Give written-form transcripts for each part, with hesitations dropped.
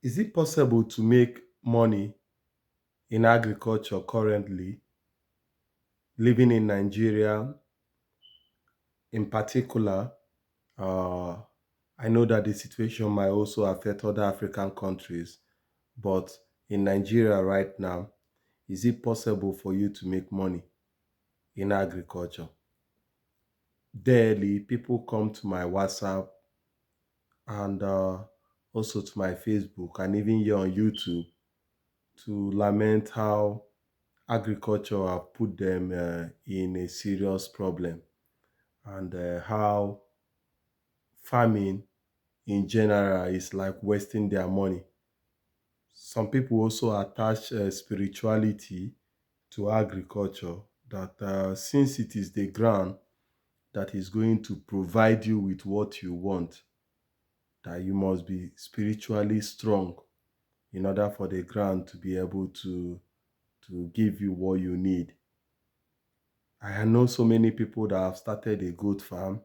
Is it possible to make money in agriculture currently, living in Nigeria in particular? Uh, I know that the situation might also affect other African countries, but in Nigeria right now, is it possible for you to make money in agriculture? Daily, people come to my WhatsApp and also to my Facebook and even here on YouTube to lament how agriculture have put them in a serious problem, and how farming in general is like wasting their money. Some people also attach spirituality to agriculture, that since it is the ground that is going to provide you with what you want, that you must be spiritually strong in order for the ground to be able to give you what you need. I know so many people that have started a goat farm,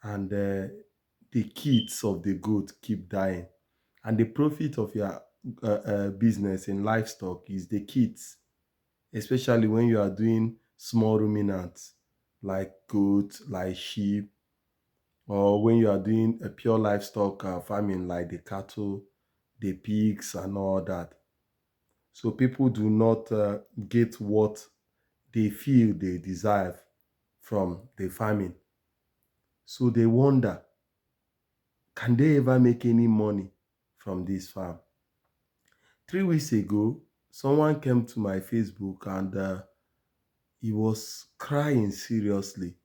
and the kids of the goat keep dying. And the profit of your business in livestock is the kids, especially when you are doing small ruminants like goat, like sheep, or when you are doing a pure livestock farming like the cattle, the pigs, and all that. So people do not get what they feel they deserve from the farming. So they wonder, can they ever make any money from this farm? 3 weeks ago, someone came to my Facebook and he was crying seriously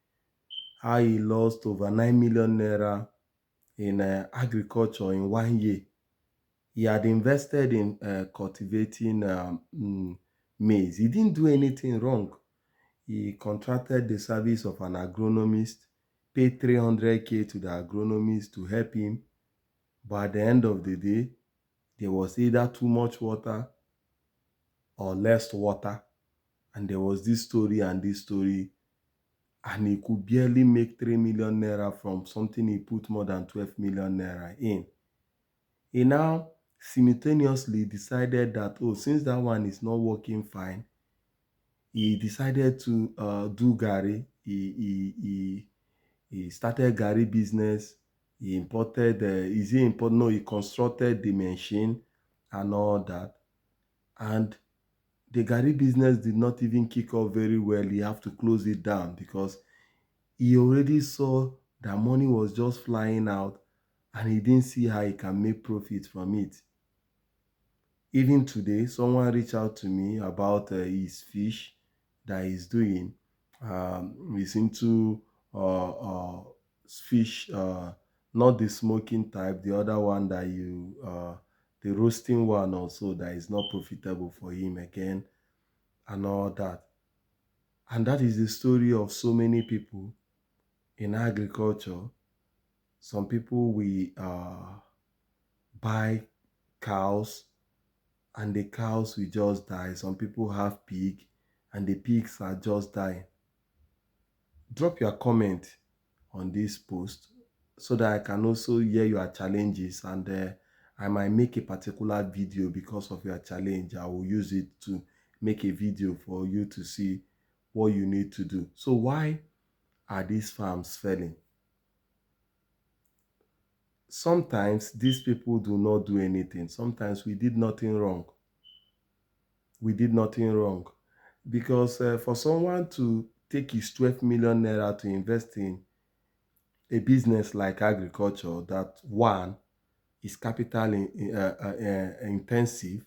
how he lost over 9 million naira in agriculture in 1 year. He had invested in cultivating maize. He didn't do anything wrong. He contracted the service of an agronomist, paid 300K to the agronomist to help him. But at the end of the day, there was either too much water or less water. And there was this story and this story. And he could barely make 3 million naira from something he put more than 12 million naira in. He now simultaneously decided that, oh, since that one is not working fine, he decided to do Gary. He started Gary business. He imported, no, he constructed the machine and all that. And the Gary business did not even kick off very well. He have to close it down because he already saw that money was just flying out and he didn't see how he can make profit from it. Even today, someone reached out to me about his fish that he's doing. He's into fish, not the smoking type, the other one that the roasting one also, that is not profitable for him again and all that. And that is the story of so many people in agriculture. Some people will buy cows and the cows will just die. Some people have pig and the pigs are just dying. Drop your comment on this post so that I can also hear your challenges, and I might make a particular video because of your challenge. I will use it to make a video for you to see what you need to do. So why are these farms failing? Sometimes these people do not do anything. Sometimes we did nothing wrong. We did nothing wrong. Because for someone to take his 12 million naira to invest in a business like agriculture, that one is capital intensive,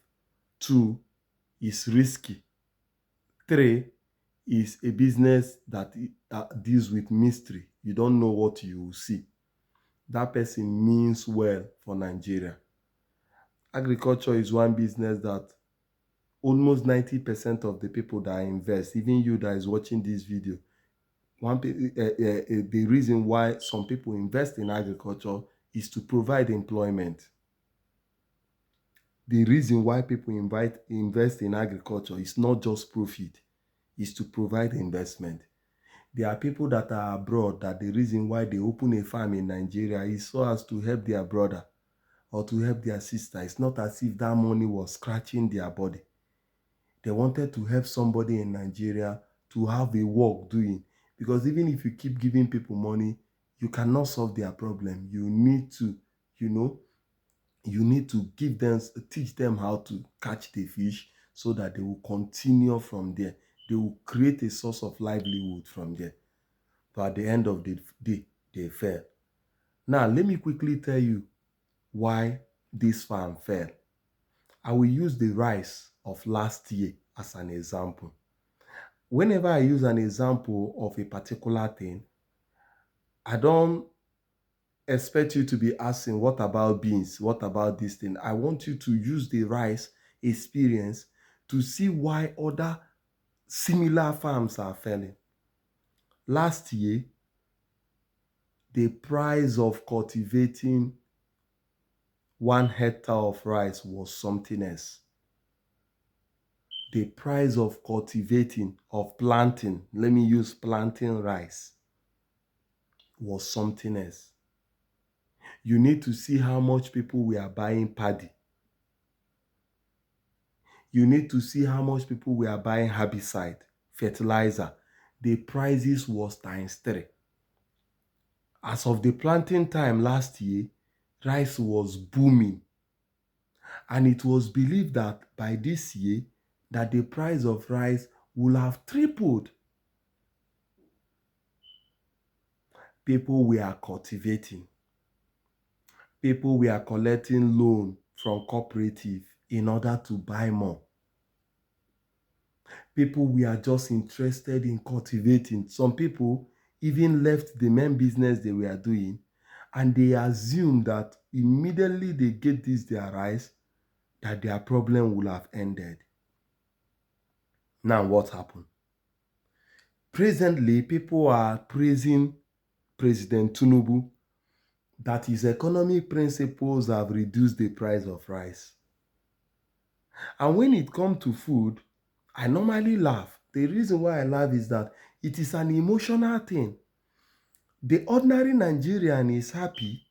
two is risky, three is a business that deals with mystery. You don't know what you will see. That person means well for Nigeria. Agriculture is one business that almost 90% of the people that invest, even you that is watching this video, the reason why some people invest in agriculture is to provide employment. The reason why people invest in agriculture is not just profit, is to provide investment. There are people that are abroad that the reason why they open a farm in Nigeria is so as to help their brother. or to help their sister. It's not as if that money was scratching their body. They wanted to help somebody in Nigeria to have a work doing. Because even if you keep giving people money, you cannot solve their problem. You need to, you know, you need to teach them how to catch the fish so that they will continue from there. They will create a source of livelihood from there. But at the end of the day, they fail. Now, let me quickly tell you why this farm failed. I will use the rice of last year as an example. Whenever I use an example of a particular thing, I don't expect you to be asking, what about beans? What about this thing? I want you to use the rice experience to see why other similar farms are failing. Last year, the price of cultivating 1 hectare of rice was something else. The price of planting, let me use planting rice, was something else. You need to see how much people were buying paddy. You need to see how much people were buying herbicide, fertilizer. The prices was times 3. As of the planting time last year, rice was booming. And it was believed that by this year, that the price of rice will have tripled. People were cultivating. People were collecting loan from cooperative in order to buy more. People were just interested in cultivating. Some people even left the main business they were doing, and they assumed that immediately they get their rice, that their problem will have ended. Now what happened? Presently, people are praising President Tinubu that his economic principles have reduced the price of rice. And when it comes to food, I normally laugh. The reason why I laugh is that it is an emotional thing. The ordinary Nigerian is happy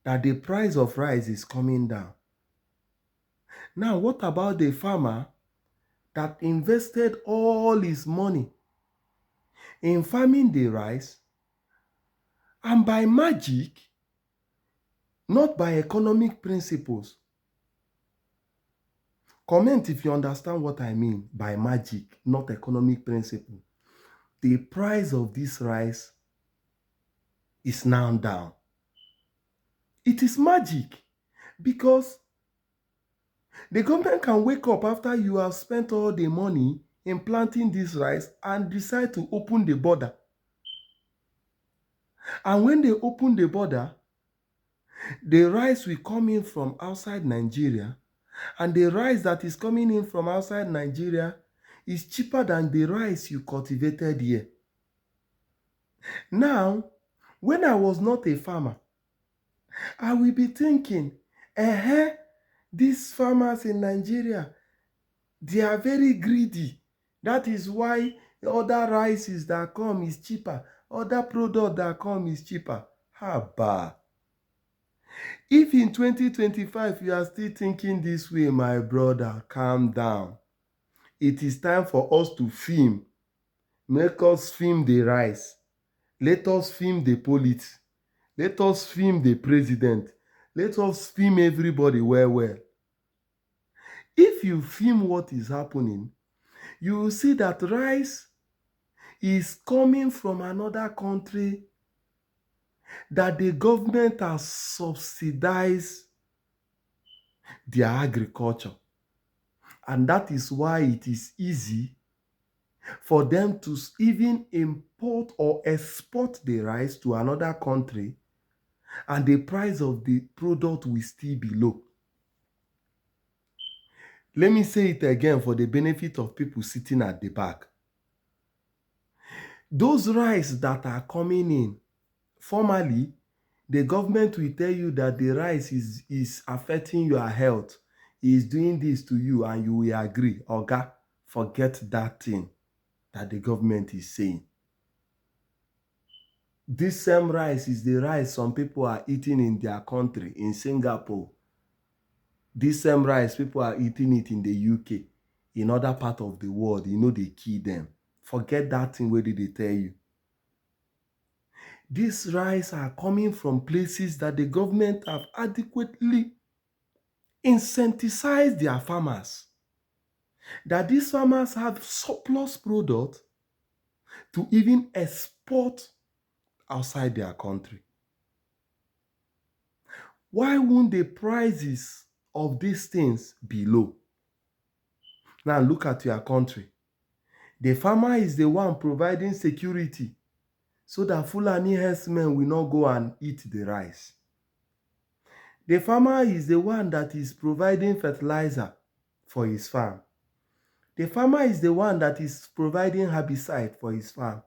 that the price of rice is coming down. Now, what about the farmer that invested all his money in farming the rice, and by magic, not by economic principles? Comment if you understand what I mean by magic, not economic principle. The price of this rice is now down. It is magic, because the government can wake up after you have spent all the money in planting this rice and decide to open the border. And when they open the border, the rice will come in from outside Nigeria, and the rice that is coming in from outside Nigeria is cheaper than the rice you cultivated here. Now, when I was not a farmer, I will be thinking, these farmers in Nigeria, they are very greedy. That is why other rices that come is cheaper. Other product that come is cheaper. Haba. If in 2025 you are still thinking this way, my brother, calm down. It is time for us to film. Make us film the rice. Let us film the politics. Let us film the president. Let us film everybody well. If you film what is happening, you will see that rice is coming from another country that the government has subsidized their agriculture. And that is why it is easy for them to even import or export the rice to another country, and the price of the product will still be low. Let me say it again for the benefit of people sitting at the back. Those rice that are coming in, formally, the government will tell you that the rice is affecting your health, is doing this to you, and you will agree. Oga, forget that thing that the government is saying. This same rice is the rice some people are eating in their country, in Singapore, This same rice, people are eating it in the UK. In other part of the world, they kill them. Forget that thing where did they tell you. These rice are coming from places that the government have adequately incentivized their farmers. That these farmers have surplus product to even export outside their country. Why won't the prices of these things be low? Now look at your country. The farmer is the one providing security so that Fulani herdsmen will not go and eat the rice. The farmer is the one that is providing fertilizer for his farm. The farmer is the one that is providing herbicide for his farm.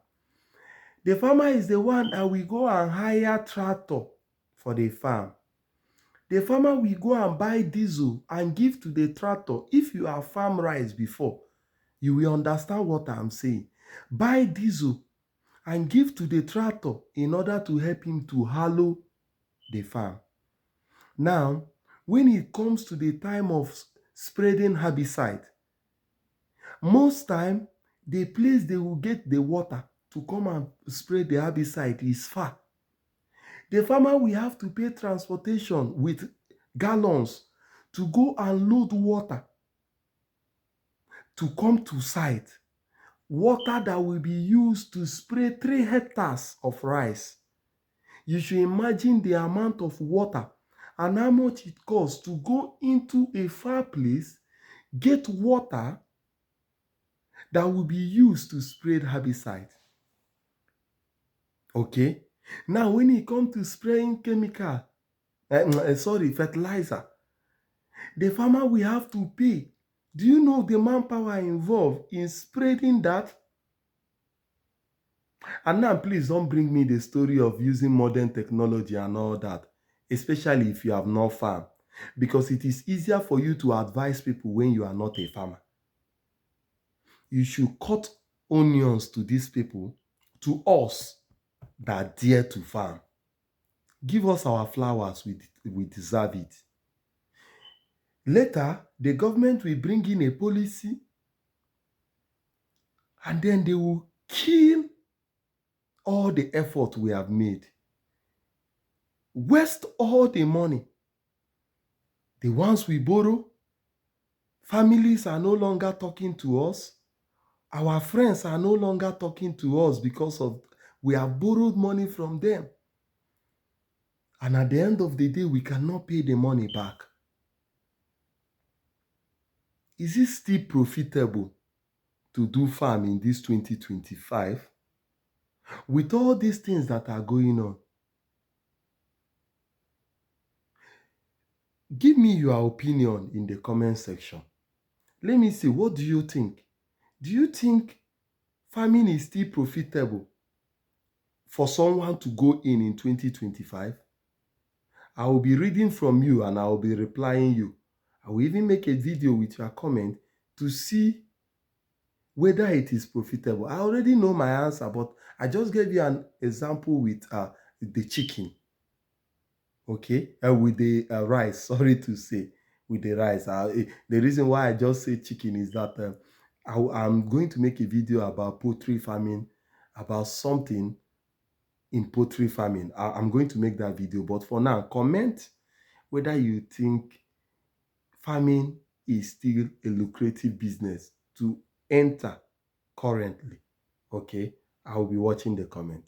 The farmer is the one that will go and hire tractor for the farm. The farmer will go and buy diesel and give to the tractor. If you have farm rice before, you will understand what I'm saying. Buy diesel and give to the tractor in order to help him to hallow the farm. Now, when it comes to the time of spreading herbicide, most time, the place they will get the water to come and spray the herbicide is far. The farmer will have to pay transportation with gallons to go and load water to come to site. Water that will be used to spray 3 hectares of rice. You should imagine the amount of water and how much it costs to go into a far place, get water that will be used to spray herbicide. Okay? Now, when it comes to spraying fertilizer, the farmer will have to pay. Do you know the manpower involved in spreading that? And now, please don't bring me the story of using modern technology and all that, especially if you have no farm, because it is easier for you to advise people when you are not a farmer. You should cut onions to these people, to us that dare to farm. Give us our flowers, we deserve it. Later, the government will bring in a policy and then they will kill all the effort we have made. Waste all the money. The ones we borrow, families are no longer talking to us. Our friends are no longer talking to us because of we have borrowed money from them. And at the end of the day, we cannot pay the money back. Is it still profitable to do farm in this 2025? With all these things that are going on, give me your opinion in the comment section. Let me see, what do you think? Do you think farming is still profitable for someone to go in 2025? I will be reading from you and I will be replying you. I will even make a video with your comment to see whether it is profitable. I already know my answer, but I just gave you an example with the chicken. Okay, with the rice, sorry to say, with the rice. The reason why I just say chicken is that I'm going to make a video about poultry farming, about something in poultry farming. I'm going to make that video, but for now, comment whether you think farming is still a lucrative business to enter currently. Okay, I will be watching the comment.